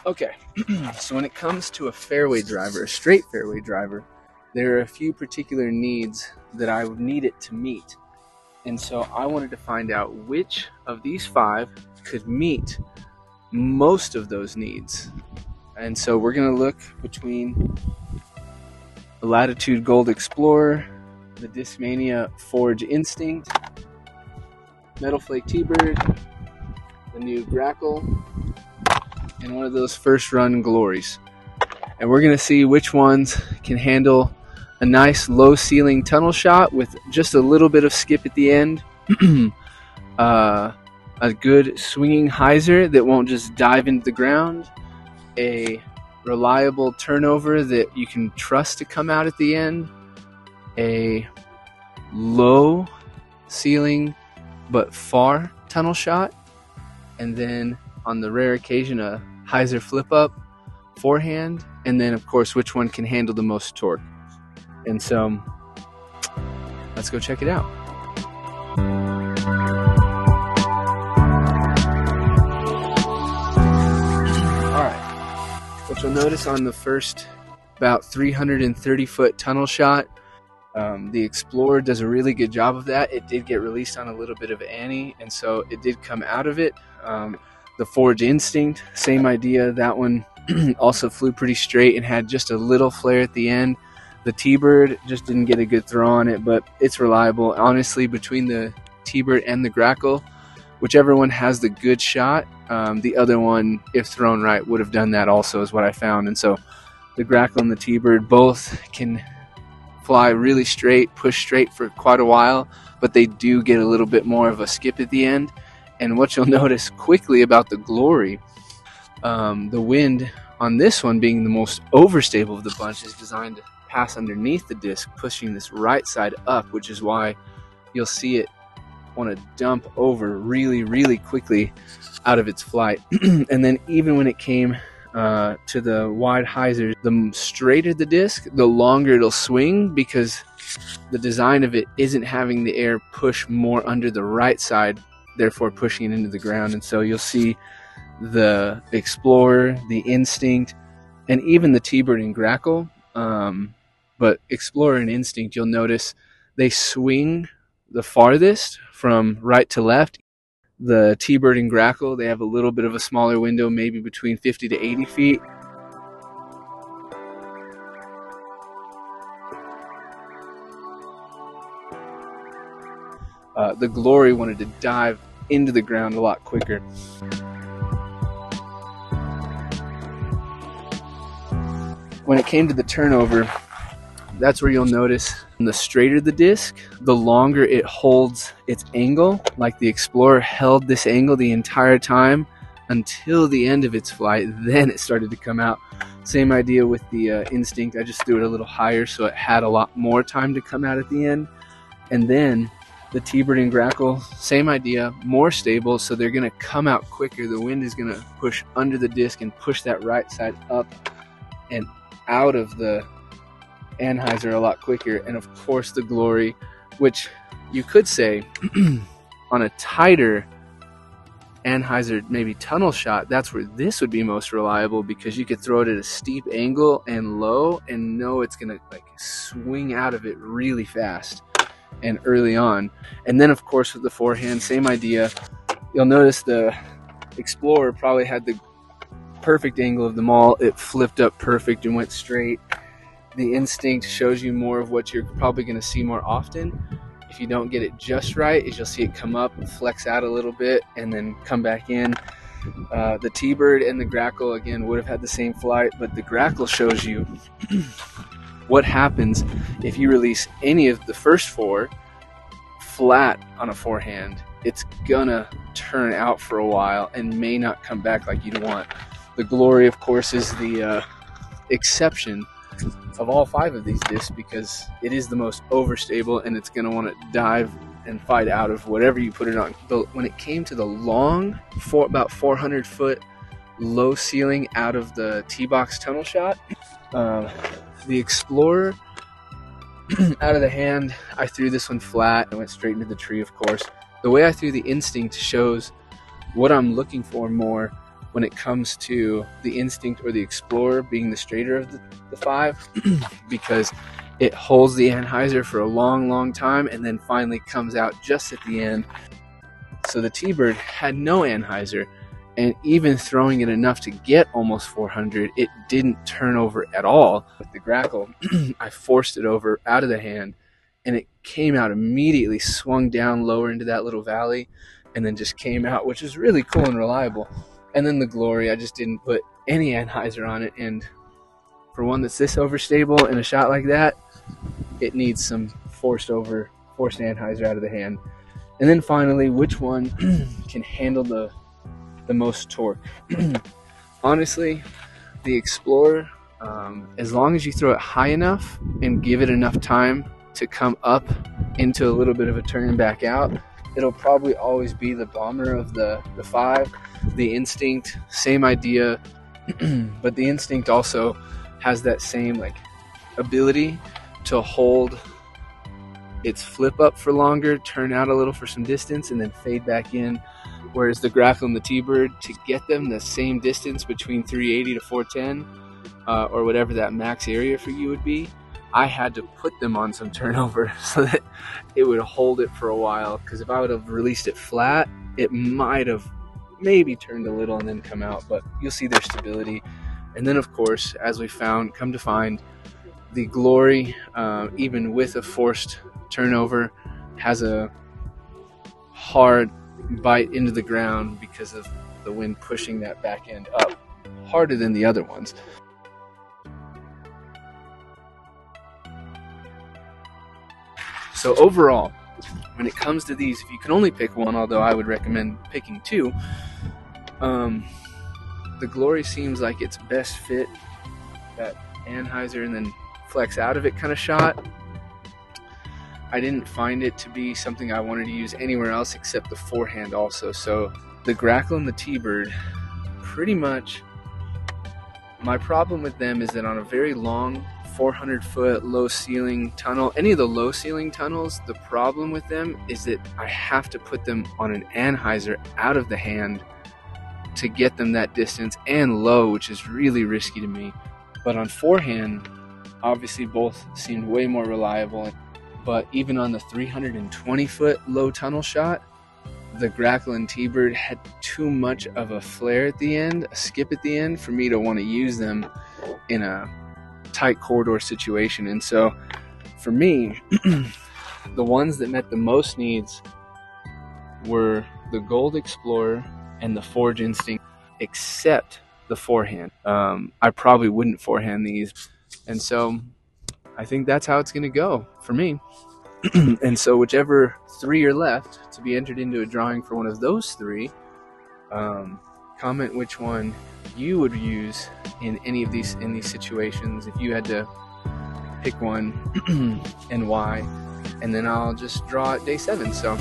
Okay, so when it comes to a fairway driver, a straight fairway driver, there are a few particular needs that I would need it to meet. And so I wanted to find out which of these 5 could meet most of those needs. And so we're going to look between the Latitude Gold Explorer, the Discmania Forge Instinct, Metal Flake Teebird, the new Grackle, and one of those first run Glories. And we're going to see which ones can handle a nice low ceiling tunnel shot with just a little bit of skip at the end, a good swinging hyzer that won't just dive into the ground, a reliable turnover that you can trust to come out at the end, a low ceiling but far tunnel shot, and then on the rare occasion a hyzer flip up forehand, and then of course which one can handle the most torque. And so let's go check it out. What you'll notice on the first about 330 foot tunnel shot, the Explorer does a really good job of that. It did get released on a little bit of Annie, and so it did come out of it. The Forge Instinct, same idea. That one also flew pretty straight and had just a little flare at the end. The Teebird just didn't get a good throw on it, but it's reliable. Honestly, between the Teebird and the Grackle, whichever one has the good shot, the other one, if thrown right, would have done that also, is what I found. And so the Grackle and the Teebird both can fly really straight, push straight for quite a while, but they do get a little bit more of a skip at the end. And what you'll notice quickly about the Glory, the wind on this one being the most overstable of the bunch is designed to pass underneath the disc, pushing this right side up, which is why you'll see it want to dump over really quickly out of its flight. And then even when it came to the wide hyzer, the straighter the disc, the longer it'll swing, because the design of it isn't having the air push more under the right side, therefore pushing it into the ground. And so you'll see the Explorer, the Instinct, and even the Teebird and Grackle, but Explorer and Instinct, you'll notice they swing the farthest from right to left. The Teebird and Grackle, they have a little bit of a smaller window, maybe between 50 to 80 feet. The Glory wanted to dive into the ground a lot quicker. When it came to the turnover, that's where you'll notice the straighter the disc, the longer it holds its angle. Like the Explorer held this angle the entire time until the end of its flight, then it started to come out. Same idea with the Instinct. I just threw it a little higher so it had a lot more time to come out at the end. And then the Teebird and Grackle, same idea, more stable, so they're going to come out quicker. The wind is going to push under the disc and push that right side up and out of the anhyzer a lot quicker. And of course the Glory, which you could say on a tighter anhyzer, maybe tunnel shot, that's where this would be most reliable, because you could throw it at a steep angle and low and know it's gonna like swing out of it really fast and early on. And then of course with the forehand, same idea. You'll notice the Explorer probably had the perfect angle of them all. It flipped up perfect and went straight. The Instinct shows you more of what you're probably going to see more often. If you don't get it just right, is you'll see it come up, flex out a little bit, and then come back in. The Teebird and the Grackle, again, would have had the same flight, but the Grackle shows you what happens if you release any of the first 4 flat on a forehand. It's gonna turn out for a while and may not come back like you'd want. The Glory, of course, is the exception of all 5 of these discs, because it is the most overstable and it's going to want to dive and fight out of whatever you put it on. But when it came to the long, about 400 foot low ceiling out of the T-box tunnel shot, the Explorer, out of the hand, I threw this one flat and went straight into the tree, of course. The way I threw the Instinct shows what I'm looking for more when it comes to the Instinct or the Explorer being the straighter of the 5 because it holds the anhyzer for a long time and then finally comes out just at the end. So the Teebird had no anhyzer, and even throwing it enough to get almost 400, it didn't turn over at all. With the Grackle, I forced it over out of the hand, and it came out immediately, swung down lower into that little valley, and then just came out, which is really cool and reliable. And then the Glory, I just didn't put any anhyzer on it, and for one that's this overstable in a shot like that, it needs some forced anhyzer out of the hand. And then finally, which one can handle the most torque? Honestly, the Explorer, as long as you throw it high enough and give it enough time to come up into a little bit of a turn and back out, it'll probably always be the bomber of the 5. The Instinct, same idea, but the Instinct also has that same like ability to hold its flip up for longer, turn out a little for some distance, and then fade back in. Whereas the Grackle and the Teebird, to get them the same distance between 380 to 410, or whatever that max area for you would be, I had to put them on some turnover so that it would hold it for a while. Because if I would have released it flat, it might have maybe turned a little and then come out, but you'll see their stability. And then of course, as we come to find, the Glory, even with a forced turnover, has a hard bite into the ground because of the wind pushing that back end up harder than the other ones. So overall, when it comes to these, if you can only pick one, although I would recommend picking 2, the Glory seems like its best fit, that anhyzer and then flex out of it kind of shot. I didn't find it to be something I wanted to use anywhere else except the forehand also. So the Grackle and the Teebird, pretty much my problem with them is that on a very long 400-foot low ceiling tunnel, any of the low ceiling tunnels, the problem with them is that I have to put them on an anhyzer out of the hand to get them that distance and low, which is really risky to me. But on forehand, obviously both seemed way more reliable. But even on the 320-foot low tunnel shot, the Grackle and Teebird had too much of a flare at the end, a skip at the end, for me to want to use them in a tight corridor situation. And so for me, the ones that met the most needs were the Gold Explorer and the Forge Instinct, except the forehand. I probably wouldn't forehand these. And so I think that's how it's going to go for me. And so whichever 3 are left to be entered into a drawing for one of those 3, comment which one you would use in any of these situations if you had to pick one and why, and then I'll just draw it day 7. So